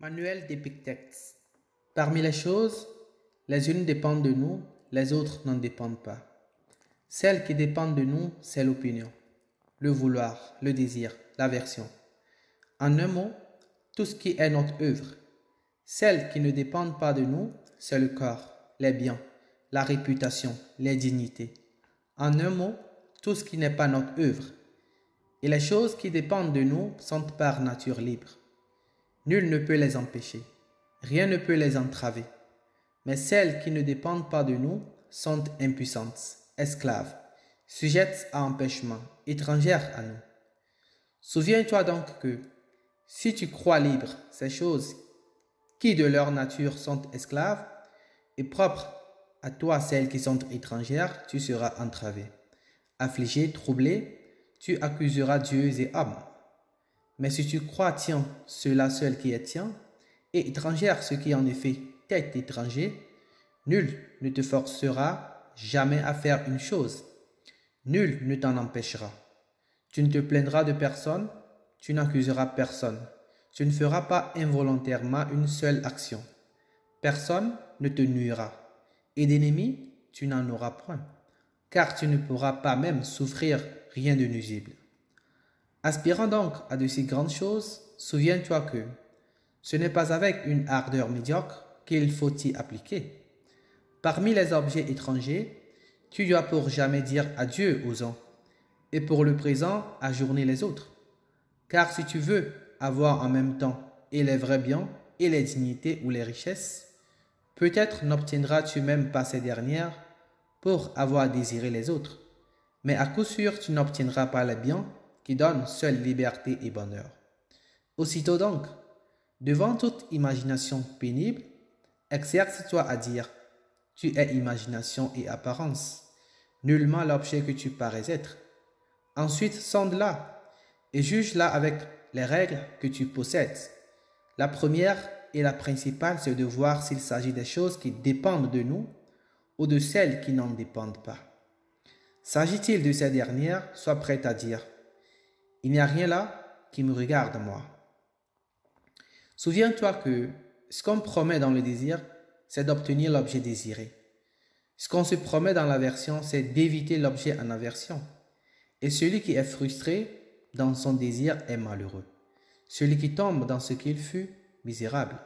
Manuel d'Épictète. Parmi les choses, les unes dépendent de nous, les autres n'en dépendent pas. Celles qui dépendent de nous, c'est l'opinion, le vouloir, le désir, l'aversion. En un mot, tout ce qui est notre œuvre. Celles qui ne dépendent pas de nous, c'est le corps, les biens, la réputation, les dignités. En un mot, tout ce qui n'est pas notre œuvre. Et les choses qui dépendent de nous sont par nature libres. Nul ne peut les empêcher, rien ne peut les entraver. Mais celles qui ne dépendent pas de nous sont impuissantes, esclaves, sujettes à empêchement, étrangères à nous. Souviens-toi donc que, si tu crois libre ces choses qui de leur nature sont esclaves, et propres à toi celles qui sont étrangères, tu seras entravé. Affligé, troublé, tu accuseras Dieu et hommes. Mais si tu crois tien cela seul qui est tien, et étrangère ce qui en effet t'est étranger, nul ne te forcera jamais à faire une chose. Nul ne t'en empêchera. Tu ne te plaindras de personne, tu n'accuseras personne. Tu ne feras pas involontairement une seule action. Personne ne te nuira. Et d'ennemis, tu n'en auras point, car tu ne pourras pas même souffrir rien de nuisible. Aspirant donc à de si grandes choses, souviens-toi que ce n'est pas avec une ardeur médiocre qu'il faut y appliquer. Parmi les objets étrangers, tu dois pour jamais dire adieu aux uns, et pour le présent ajourner les autres. Car si tu veux avoir en même temps et les vrais biens, et les dignités ou les richesses, peut-être n'obtiendras-tu même pas ces dernières pour avoir désiré les autres, mais à coup sûr tu n'obtiendras pas les biens qui donnent seule liberté et bonheur. Aussitôt donc, devant toute imagination pénible, exerce-toi à dire, tu es imagination et apparence, nullement l'objet que tu parais être. Ensuite, sonde-la et juge-la avec les règles que tu possèdes. La première et la principale, c'est de voir s'il s'agit des choses qui dépendent de nous ou de celles qui n'en dépendent pas. S'agit-il de ces dernières, sois prêt à dire, il n'y a rien là qui me regarde moi. Souviens-toi que ce qu'on promet dans le désir, c'est d'obtenir l'objet désiré. Ce qu'on se promet dans l'aversion, c'est d'éviter l'objet en aversion. Et celui qui est frustré dans son désir est malheureux. Celui qui tombe dans ce qu'il fut, misérable.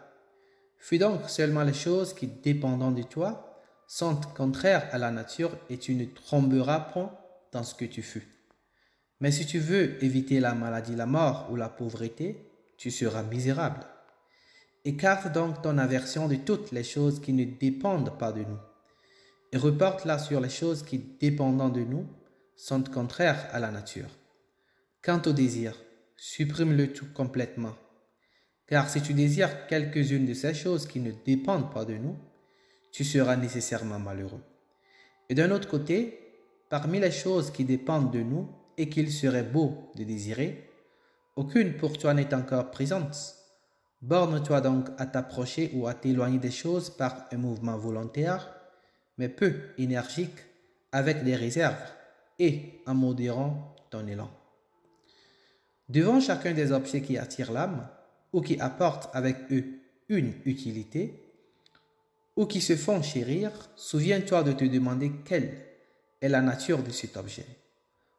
Fuis donc seulement les choses qui, dépendant de toi, sont contraires à la nature et tu ne tomberas point dans ce que tu fus. Mais si tu veux éviter la maladie, la mort ou la pauvreté, tu seras misérable. Écarte donc ton aversion de toutes les choses qui ne dépendent pas de nous et reporte-la sur les choses qui, dépendant de nous, sont contraires à la nature. Quant au désir, supprime-le tout complètement. Car si tu désires quelques-unes de ces choses qui ne dépendent pas de nous, tu seras nécessairement malheureux. Et d'un autre côté, parmi les choses qui dépendent de nous et qu'il serait beau de désirer, aucune pour toi n'est encore présente. Borne-toi donc à t'approcher ou à t'éloigner des choses par un mouvement volontaire, mais peu énergique, avec des réserves et en modérant ton élan. Devant chacun des objets qui attirent l'âme, ou qui apportent avec eux une utilité, ou qui se font chérir, souviens-toi de te demander quelle est la nature de cet objet.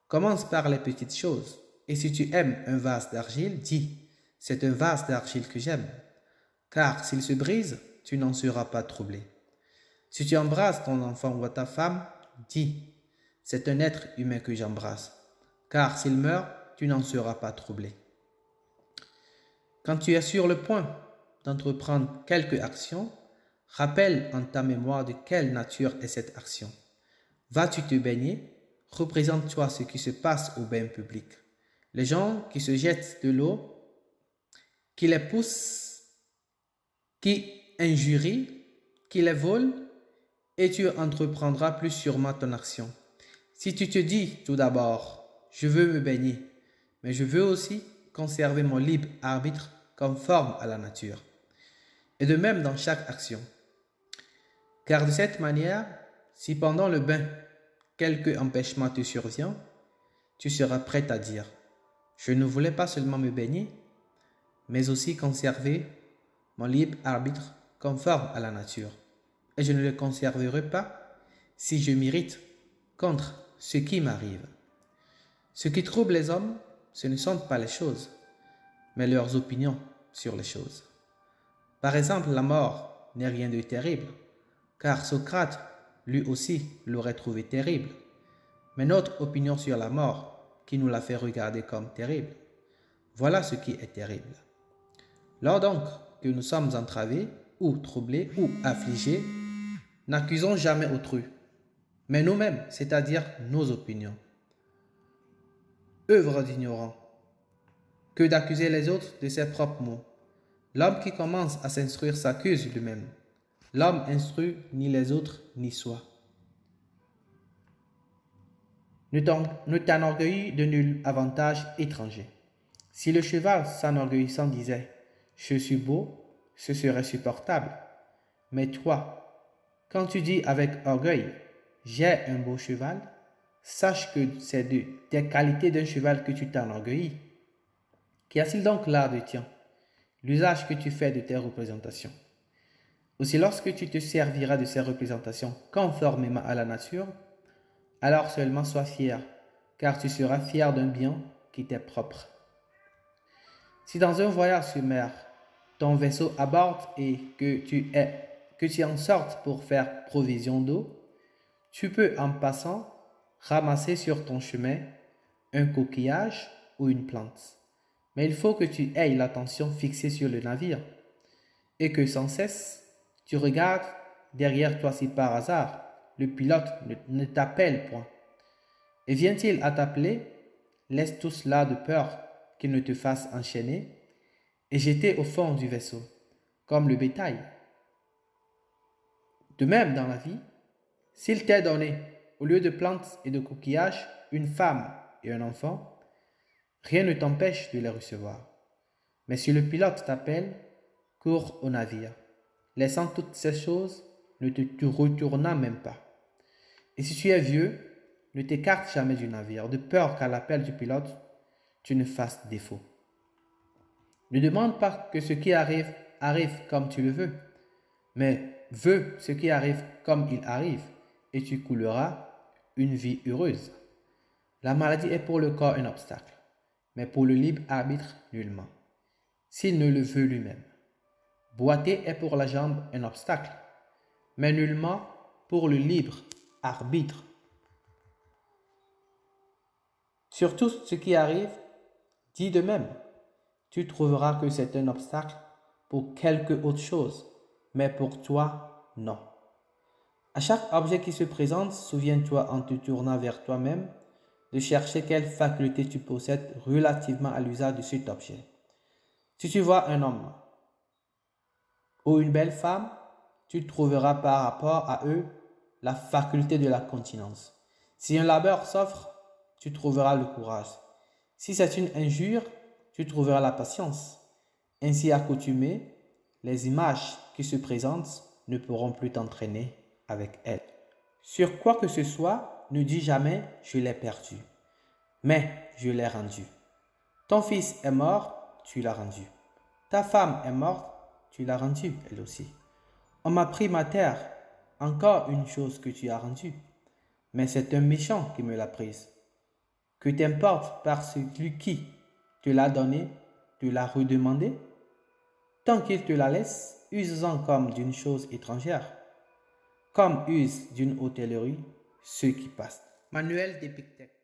Commence par les petites choses, et si tu aimes un vase d'argile, dis, c'est un vase d'argile que j'aime, car s'il se brise, tu n'en seras pas troublé. Si tu embrasses ton enfant ou ta femme, dis, c'est un être humain que j'embrasse, car s'il meurt, tu n'en seras pas troublé. Quand tu es sur le point d'entreprendre quelque action, rappelle en ta mémoire de quelle nature est cette action. Vas-tu te baigner? Représente-toi ce qui se passe au bain public. Les gens qui se jettent de l'eau, qui les poussent, qui injurient, qui les volent, et tu entreprendras plus sûrement ton action. Si tu te dis tout d'abord, je veux me baigner, mais je veux aussi conserver mon libre arbitre conforme à la nature. Et de même dans chaque action. Car de cette manière, si pendant le bain, quelque empêchement te survient, tu seras prêt à dire, je ne voulais pas seulement me baigner, mais aussi conserver mon libre arbitre conforme à la nature, et je ne le conserverai pas si je m'irrite contre ce qui m'arrive. Ce qui trouble les hommes, ce ne sont pas les choses, mais leurs opinions sur les choses. Par exemple, la mort n'est rien de terrible, car Socrate, lui aussi, l'aurait trouvé terrible. Mais notre opinion sur la mort, qui nous la fait regarder comme terrible, voilà ce qui est terrible. Lors donc que nous sommes entravés, ou troublés, ou affligés, n'accusons jamais autrui, mais nous-mêmes, c'est-à-dire nos opinions. Œuvre d'ignorant, que d'accuser les autres de ses propres mots. L'homme qui commence à s'instruire s'accuse lui-même. L'homme instruit ni les autres ni soi. Ne t'enorgueillis de nul avantage étranger. Si le cheval s'enorgueillissant disait « Je suis beau », ce serait supportable. Mais toi, quand tu dis avec orgueil « J'ai un beau cheval », sache que c'est de tes qualités d'un cheval que tu t'enorgueillis. Qu'y a-t-il donc là de tien? L'usage que tu fais de tes représentations. Aussi lorsque tu te serviras de ces représentations conformément à la nature, alors seulement sois fier, car tu seras fier d'un bien qui t'est propre. Si dans un voyage sur mer, ton vaisseau aborde et que tu en sortes pour faire provision d'eau, tu peux en passant ramasser sur ton chemin un coquillage ou une plante. Mais il faut que tu aies l'attention fixée sur le navire et que sans cesse tu regardes derrière toi si par hasard le pilote ne t'appelle point. Et vient-il à t'appeler, laisse tout cela de peur qu'il ne te fasse enchaîner et jeter au fond du vaisseau, comme le bétail. De même dans la vie, s'il t'est donné, au lieu de plantes et de coquillages, une femme et un enfant, rien ne t'empêche de les recevoir. Mais si le pilote t'appelle, cours au navire, laissant toutes ces choses, ne te retournant même pas. Et si tu es vieux, ne t'écarte jamais du navire, de peur qu'à l'appel du pilote, tu ne fasses défaut. Ne demande pas que ce qui arrive, arrive comme tu le veux, mais veux ce qui arrive comme il arrive, et tu couleras une vie heureuse. La maladie est pour le corps un obstacle, mais pour le libre arbitre nullement, s'il ne le veut lui-même. Boiter est pour la jambe un obstacle, mais nullement pour le libre arbitre. Sur tout ce qui arrive, dis de même. Tu trouveras que c'est un obstacle pour quelque autre chose, mais pour toi, non. À chaque objet qui se présente, souviens-toi en te tournant vers toi-même de chercher quelle faculté tu possèdes relativement à l'usage de cet objet. Si tu vois un homme ou une belle femme, tu trouveras par rapport à eux la faculté de la continence. Si un labeur s'offre, tu trouveras le courage. Si c'est une injure, tu trouveras la patience. Ainsi accoutumé, les images qui se présentent ne pourront plus t'entraîner avec elles. Sur quoi que ce soit, ne dis jamais « je l'ai perdu », mais « je l'ai rendu ». Ton fils est mort, tu l'as rendu. Ta femme est morte, tu l'as rendue, elle aussi. On m'a pris ma terre, encore une chose que tu as rendue, mais c'est un méchant qui me l'a prise. Que t'importe par celui qui te l'a donnée, te l'a redemandé? Tant qu'il te la laisse, use-en comme d'une chose étrangère, comme usent d'une hôtellerie ceux qui passent. Manuel d'Épictète.